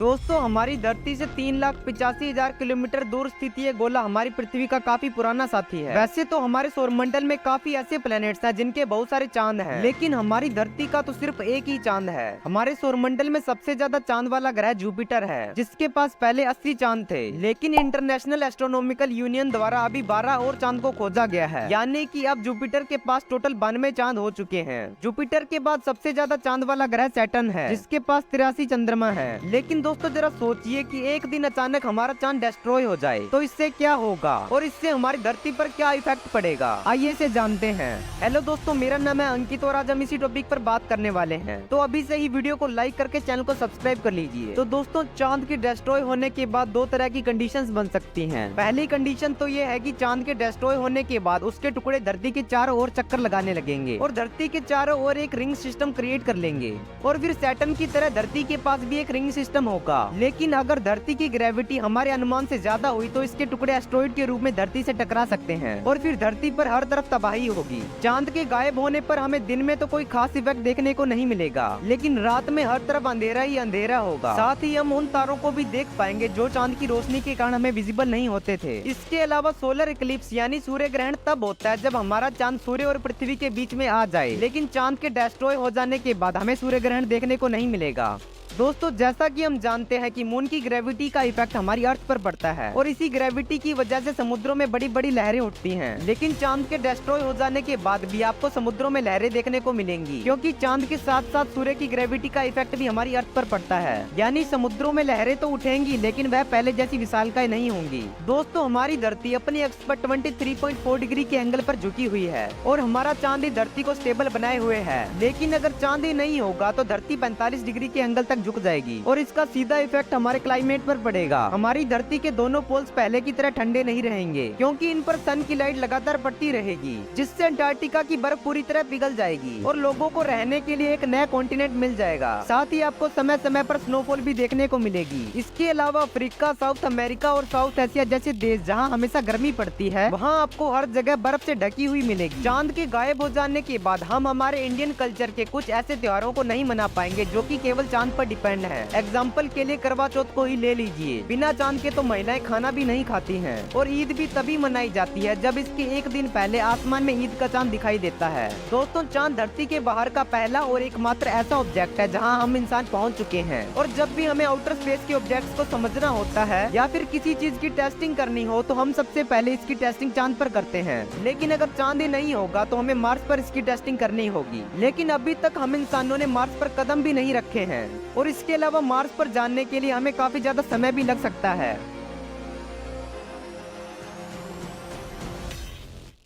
दोस्तों हमारी धरती से 3,85,000 किलोमीटर दूर स्थित ये गोला हमारी पृथ्वी का काफी पुराना साथी है। वैसे तो हमारे सौरमंडल में काफी ऐसे प्लैनेट्स हैं जिनके बहुत सारे चांद हैं, लेकिन हमारी धरती का तो सिर्फ एक ही चांद है। हमारे सौरमंडल में सबसे ज्यादा चांद वाला ग्रह जुपिटर है, जिसके पास पहले 80 चांद थे, लेकिन इंटरनेशनल एस्ट्रोनॉमिकल यूनियन द्वारा अभी 12 और चांद को खोजा गया है, यानी कि अब जुपिटर के पास टोटल 92 चांद हो चुके हैं। जुपिटर के बाद सबसे ज्यादा चांद वाला ग्रह सैटर्न है, जिसके पास 83 चंद्रमा है। लेकिन दोस्तों जरा सोचिए कि एक दिन अचानक हमारा चांद डिस्ट्रॉय हो जाए तो इससे क्या होगा और इससे हमारी धरती पर क्या इफेक्ट पड़ेगा, आइए इसे जानते हैं। हेलो दोस्तों, मेरा नाम है अंकित और आज हम इसी टॉपिक पर बात करने वाले हैं। तो अभी से ही वीडियो को लाइक करके चैनल को सब्सक्राइब कर लीजिए। तो दोस्तों चांद के डिस्ट्रॉय होने के बाद दो तरह की कंडीशंस बन सकती हैं। पहली कंडीशन तो ये है कि चांद के डिस्ट्रॉय होने के बाद उसके टुकड़े धरती के चारों ओर चक्कर लगाने लगेंगे और धरती के चारों ओर एक रिंग सिस्टम क्रिएट कर लेंगे, और फिर सैटर्न की तरह धरती के पास भी एक रिंग सिस्टम होगा। लेकिन अगर धरती की ग्रेविटी हमारे अनुमान से ज्यादा हुई तो इसके टुकड़े एस्ट्रॉइड के रूप में धरती से टकरा सकते हैं और फिर धरती पर हर तरफ तबाही होगी। चांद के गायब होने पर हमें दिन में तो कोई खास इफेक्ट देखने को नहीं मिलेगा, लेकिन रात में हर तरफ अंधेरा ही अंधेरा होगा। साथ ही हम उन तारों को भी देख पाएंगे जो चांद की रोशनी के कारण हमें विजिबल नहीं होते थे। इसके अलावा सोलर इक्लिप्स यानी सूर्य ग्रहण तब होता है जब हमारा चांद सूर्य और पृथ्वी के बीच में आ जाए, लेकिन चांद के डिस्ट्रॉय हो जाने के बाद हमें सूर्य ग्रहण देखने को नहीं मिलेगा। दोस्तों जैसा कि हम जानते हैं कि मून की ग्रेविटी का इफेक्ट हमारी अर्थ पर पड़ता है और इसी ग्रेविटी की वजह से समुद्रों में बड़ी बड़ी लहरें उठती हैं। लेकिन चांद के डिस्ट्रॉय हो जाने के बाद भी आपको समुद्रों में लहरें देखने को मिलेंगी, क्योंकि चांद के साथ साथ सूर्य की ग्रेविटी का इफेक्ट भी हमारी अर्थ पर पड़ता है। यानी समुद्रों में लहरें तो उठेंगी, लेकिन वह पहले जैसी विशालकाय नहीं होंगी। दोस्तों हमारी धरती अपनी एक्स पर 23.4 डिग्री के एंगल पर झुकी हुई है और हमारा चांद ही धरती को स्टेबल बनाए हुए है। लेकिन अगर चांद ही नहीं होगा तो धरती 45 डिग्री के एंगल तक झुक जाएगी और इसका सीधा इफेक्ट हमारे क्लाइमेट पर पड़ेगा। हमारी धरती के दोनों पोल्स पहले की तरह ठंडे नहीं रहेंगे, क्योंकि इन पर सन की लाइट लगातार पड़ती रहेगी, जिससे अंटार्कटिका की बर्फ पूरी तरह पिघल जाएगी और लोगों को रहने के लिए एक नया कॉन्टिनेंट मिल जाएगा। साथ ही आपको समय समय पर स्नोफॉल भी देखने को मिलेगी। इसके अलावा अफ्रीका, साउथ अमेरिका और साउथ एशिया जैसे देश जहाँ हमेशा गर्मी पड़ती है, वहाँ आपको हर जगह बर्फ से ढकी हुई मिलेगी। चांद के गायब हो जाने के बाद हम हमारे इंडियन कल्चर के कुछ ऐसे त्योहारों को नहीं मना पाएंगे जो कि केवल चांद पर डिपेंड है। एग्जाम्पल के लिए करवा चौथ को ही ले लीजिए। बिना चांद के तो महिलाएं खाना भी नहीं खाती हैं और ईद भी तभी मनाई जाती है जब इसके एक दिन पहले आसमान में ईद का चांद दिखाई देता है। दोस्तों चांद धरती के बाहर का पहला और एकमात्र ऐसा ऑब्जेक्ट है जहां हम इंसान पहुंच चुके हैं, और जब भी हमें आउटर स्पेस के ऑब्जेक्ट्स को समझना होता है या फिर किसी चीज की टेस्टिंग करनी हो तो हम सबसे पहले इसकी टेस्टिंग चांद पर करते हैं। लेकिन अगर चांद ही नहीं होगा तो हमें मार्स पर इसकी टेस्टिंग करनी होगी, लेकिन अभी तक हम इंसानों ने मार्स पर कदम भी नहीं रखे हैं और इसके अलावा मार्स पर जानने के लिए हमें काफी ज्यादा समय भी लग सकता है।